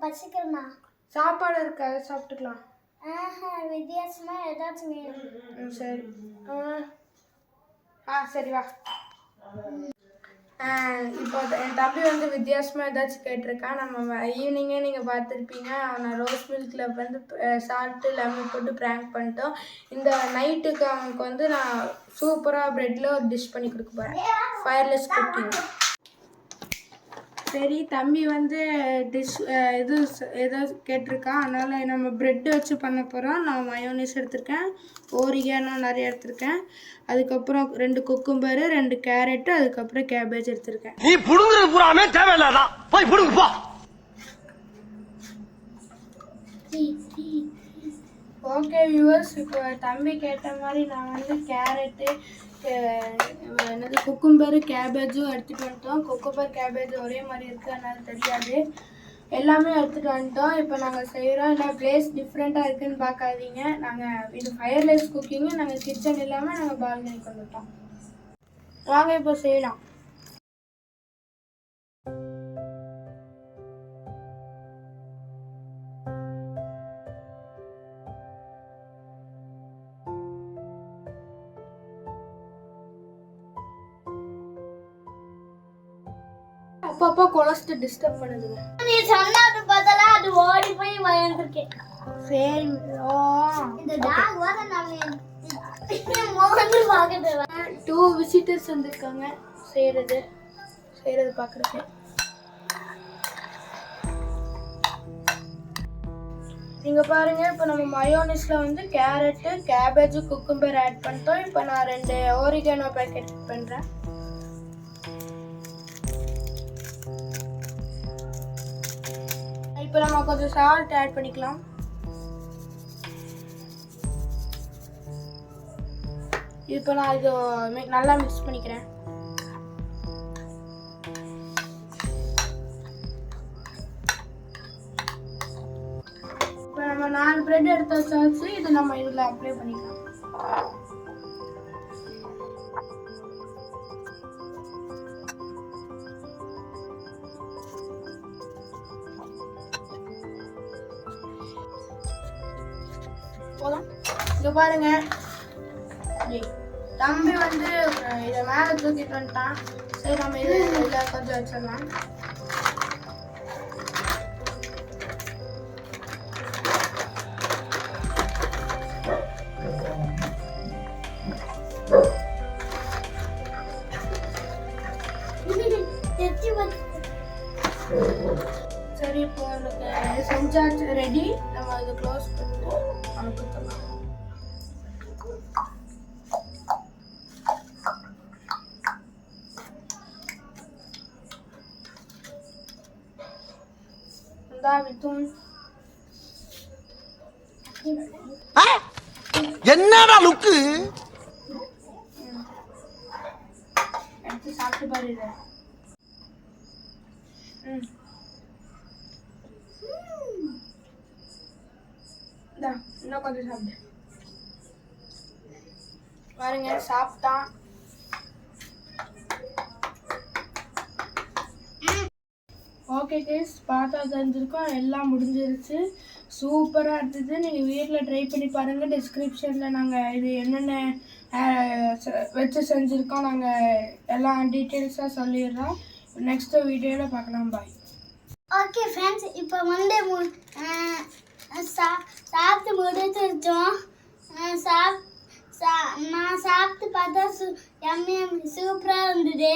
பசிக்கிறமா. சாப்பாடு இருக்கு, அதை சாப்பிட்டுக்கலாம். வித்தியாசமா ஏதாச்சும் வேணும். சரி. சரி வா. இப்போ என் தம்பி வந்து வித்தியாசமாக ஏதாச்சும் கேட்டிருக்கான். நம்ம ஈவினிங்கே நீங்கள் பார்த்துருப்பீங்க. அவனை ரோஸ் மில்கில் வந்து சால்ட்டு லெமன் போட்டு ப்ராங்க் பண்ணிட்டோம். இந்த நைட்டுக்கு அவனுக்கு வந்து நான் சூப்பராக ப்ரெட்டில் ஒரு டிஷ் பண்ணி கொடுக்க போகிறேன். Wireless cooking. சரி, தம்பி வந்து டிஷ் ஏதோ கேட்டிருக்கான். அதனால் நம்ம ப்ரெட்டு வச்சு பண்ண போகிறோம். நான் மயோனீஸ் எடுத்திருக்கேன், ஓரிகானோ நிறைய எடுத்திருக்கேன், அதுக்கப்புறம் 2 குக்கும்பரு, 2 கேரட்டு, அதுக்கப்புறம் கேபேஜ் எடுத்திருக்கேன். நீ புடுங்குறது பூராமே தேவையில்லாதான், போய் புடுங்கு போ. ஓகே வியூவர்ஸ், இப்போ தம்பி கேட்ட மாதிரி நான் வந்து கேரட்டு குக்கும்பரு கேபேஜும் எடுத்துகிட்டு வந்துட்டோம். குக்கும்பர் கேபேஜ் ஒரே மாதிரி இருக்குது, அதனால தெரியாது. எல்லாமே எடுத்துகிட்டு வந்துட்டோம். இப்போ நாங்கள் செய்கிறோம். இல்லை பிளேஸ் டிஃப்ரெண்ட்டாக இருக்குதுன்னு பார்க்காதீங்க. நாங்கள் இது ஃபயர்லெஸ் குக்கிங்கு. நாங்கள் கிச்சன் இல்லாமல் நாங்கள் பால்கனிக்கு வந்துட்டோம். வாங்க இப்போ செய்யலாம். அப்பப்போ கொலஸ்ட் டிஸ்டர்ப் பண்ணுதுங்க. நீ சொன்னது பதிலா அது ஓடி போய் வயந்திருக்கேன். சரி, இந்த டாக் வர நான் மோகந்து பாக்குது. 2 விசிட்டர்ஸ் வந்திருக்காங்க செய்யறது பார்க்குறதுக்கு. நீங்க பாருங்க, இப்போ நம்ம மயோனிஸ்ல வந்து கேரட்டு, கேபேஜ், குக்கும்பர் ஆட் பண்ணிட்டோம். இப்போ நான் 2 ஓரிகானோ பேக்கெட் பண்றேன். இப்போ நம்ம கொஞ்சம் சால்ட் ஆட் பண்ணிக்கலாம். இப்போ நான் இது நல்லா மிக்ஸ் பண்ணிக்கிறேன். இப்போ நம்ம 4 பிரெட் எடுத்து வச்சாச்சு. இதை நம்ம இதில் அப்ளை பண்ணிக்கலாம். போதும். இங்க பாருங்க, தம்பி வந்து இதை மேலே தூக்கிட்டு வந்துட்டான். சரி, நம்ம இதில் கொஞ்சம் வச்சிடலாம். சரி, இப்போ நமக்கு செஞ்சாச்சு, ரெடி. நம்ம இதை க்ளோஸ் பண்ணிட்டு அனுப்பிடலாம். என்னடா லுக்கு? எடுத்து சாப்பிட்டு பாரு. இன்னும் கொஞ்சம் சாப்பிடு பாருங்க. சாப்பிட்டான். ஓகே கேஸ், பார்த்தா தெரிஞ்சிருக்கோம். எல்லாம் முடிஞ்சிருச்சு. சூப்பராக இருந்தது. நீங்கள் வீட்டில் ட்ரை பண்ணி பாருங்கள். டிஸ்கிரிப்ஷனில் நாங்கள் இது என்னென்ன வச்சு செஞ்சுருக்கோம் நாங்கள் எல்லாம் டீட்டெயில்ஸாக சொல்லிடுறோம். நெக்ஸ்ட்டு வீடியோவில் பார்க்கலாம். பாய். ஓகே ஃப்ரெண்ட்ஸ், இப்போ வந்து சாப்பிட்டு முடிச்சிருச்சோம். நான் சாப்பிட்டு பார்த்தா சூப்பராக இருந்தது.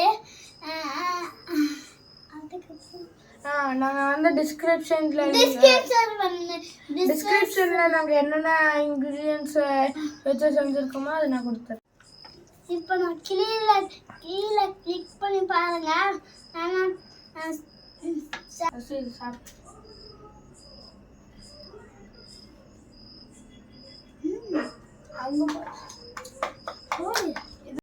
நாங்கள் வந்து டிஸ்கிரிப்ஷனில் நாங்கள் என்னென்ன இன்க்ரீடியன்ஸ் வச்சு செஞ்சுருக்கோமோ அதை நான் கொடுத்துறேன். இப்போ நான் கீழே கிளிக் பண்ணி பாருங்க. சாப்பிட்டு அங்கே